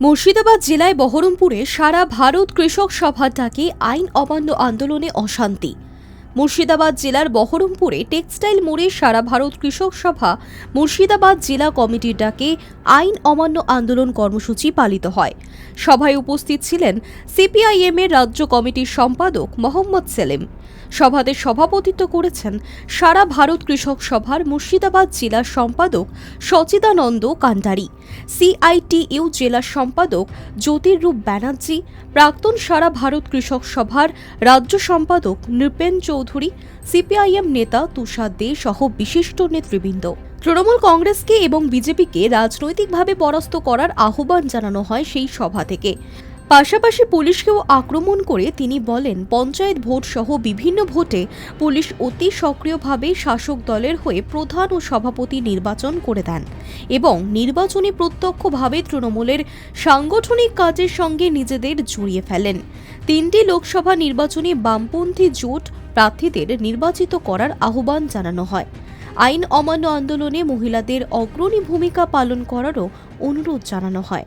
মুর্শিদাবাদ জেলায় বহরমপুরে সারা ভারত কৃষক সভার ডাকে আইন অমান্য আন্দোলনে অশান্তি। মুর্শিদাবাদ জেলার বহরমপুরে টেক্সটাইল মোড়ে সারা ভারত কৃষক সভা মুর্শিদাবাদ জেলা কমিটির ডাকে আইন অমান্য আন্দোলন কর্মসূচি পালিত হয়। সভায় উপস্থিত ছিলেন সিপিআইএম এর রাজ্য কমিটির সম্পাদক মোহাম্মদ সেলিম। সভাতে সভাপতিত্ব করেছেন সারা ভারত কৃষক সভার মুর্শিদাবাদ জেলার সম্পাদক সচিদানন্দ কান্ডারি, সিআইটিইউ জেলার সম্পাদক জ্যোতিরূপ ব্যানার্জি, প্রাক্তন সারা ভারত কৃষক সভার রাজ্য সম্পাদক নৃপেন চৌধুরী, সিপিআইএম নেতা তুষার দে সহ বিশিষ্ট নেতৃবৃন্দ। তৃণমূল কংগ্রেসকে এবং বিজেপিকে রাজনৈতিকভাবে পরাস্ত করার আহ্বান জানানো হয় সেই সভা থেকে। পাশাপাশি পুলিশকেও আক্রমণ করে তিনি বলেন, পঞ্চায়েত ভোট সহ বিভিন্ন ভোটে পুলিশ অতি সক্রিয়ভাবে শাসক দলের হয়ে প্রধান ও সভাপতি নির্বাচন করে দেন এবং নির্বাচনে প্রত্যক্ষভাবে তৃণমূলের সাংগঠনিক কাজের সঙ্গে নিজেদের জড়িয়ে ফেলেন। তিনটি লোকসভা নির্বাচনে বামপন্থী জোট প্রার্থীদের নির্বাচিত করার আহ্বান জানানো হয়। আইন অমান্য আন্দোলনে মহিলাদের অগ্রণী ভূমিকা পালন করারও অনুরোধ জানানো হয়।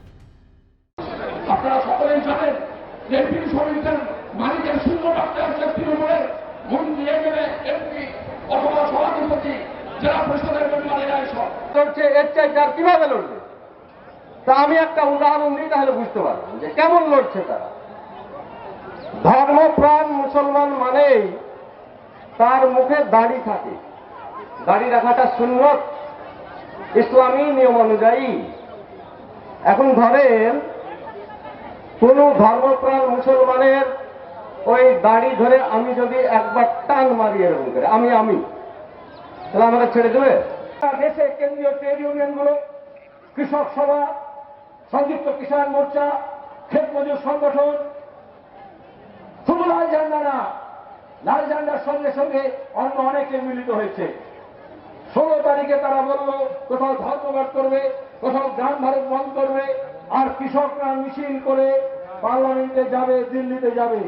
আপনারা সকলেই জানেন যে এমপি সমিতির মালিকের শূন্য রাখতে হচ্ছে তৃণমূলের মন্ত্রী, এমএলএ, এমপি অথবা সভাপতি, জেলা পরিষদের মেম্বারেরা এসব লড়ছে। এর চাইতে আর কিভাবে লড়বে? তা আমি একটা উদাহরণ দিই, তাহলে বুঝতে পারবেন যে কেমন লড়ছে তারা। ধর্মপ্রাণ মুসলমান মানেই তার মুখে দাড়ি থাকে। দাড়ি রাখাটা সুন্নত, ইসলামী নিয়ম অনুযায়ী। এখন ধরেন কোন ধর্মপ্রাণ মুসলমানের ওই দাড়ি ধরে আমি যদি একবার টান মারি এরকম করে আমি তাহলে আমাকে ছেড়ে দেবে? দেশে কেন্দ্রীয় ট্রেড ইউনিয়ন গুলো, কৃষক সভা, সংযুক্ত কিষাণ মোর্চা, ক্ষেত মজুর সংগঠন, শুধু লাল ঝান্ডা না, লাল ঝান্ডার সঙ্গে সঙ্গে অন্য অনেকে মিলিত হয়েছে। 16 তারিখে তারা বলল কোথাও ধর্মঘট করবে, কোথাও গ্রাম ভারত বন্ধ করবে, আর কৃষকরা মিছিল করে পার্লামেন্টে যাবে, দিল্লিতে যাবে।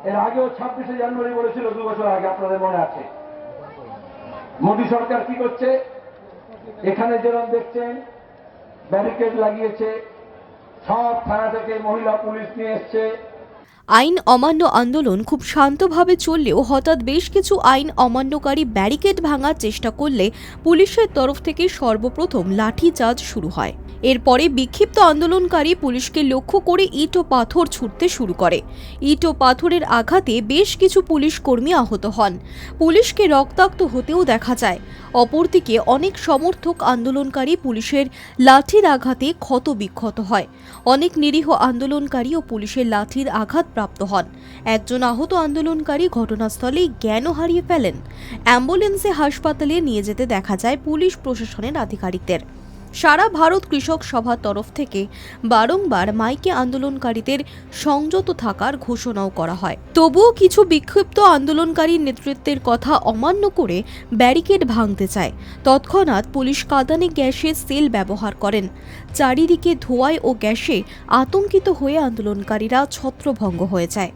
এর আগেও 26শে জানুয়ারি বলেছিল, 2 বছর আগে, আপনাদের মনে আছে। মোদী সরকার কি করছে? এখানে যেরকম দেখছেন ব্যারিকেড লাগিয়েছে, সব থানা থেকে মহিলা পুলিশ নিয়ে এসছে। আইন অমান্য আন্দোলন খুব শান্তভাবে চললেও হঠাৎ বেশ কিছু আইন অমান্যকারী ব্যারিকেড ভাঙার চেষ্টা করলে পুলিশের তরফ থেকে সর্বপ্রথম লাঠিচার্জ শুরু হয়। এরপরে বিক্ষিপ্ত আন্দোলনকারী পুলিশকে লক্ষ্য করে ইট ও পাথর ছুঁড়তে শুরু করে। ইট ও পাথরের আঘাতে বেশ কিছু পুলিশ কর্মী আহত হন। পুলিশকে রক্তাক্ত হতেও দেখা যায়। অপরদিকে অনেক সমর্থক আন্দোলনকারী পুলিশের লাঠির আঘাতে ক্ষতবিক্ষত হয়। অনেক নিরীহ আন্দোলনকারী ও পুলিশের লাঠির আঘাত প্রাপ্ত হন। একজন আহত আন্দোলনকারী ঘটনাস্থলেই জ্ঞানও হারিয়ে ফেলেন। অ্যাম্বুলেন্সে হাসপাতালে নিয়ে যেতে দেখা যায় পুলিশ প্রশাসনের আধিকারিকদের। সারা ভারত কৃষক সভার তরফ থেকে বারংবার মাইকে আন্দোলনকারীদের সংযত থাকার ঘোষণাও করা হয়। তবুও কিছু বিক্ষিপ্ত আন্দোলনকারী নেতৃত্বের কথা অমান্য করে ব্যারিকেড ভাঙতে চায়। তৎক্ষণাৎ পুলিশ কাঁদানে গ্যাসের সেল ব্যবহার করেন। চারিদিকে ধোঁয়ায় ও গ্যাসে আতঙ্কিত হয়ে আন্দোলনকারীরা ছত্রভঙ্গ হয়ে যায়।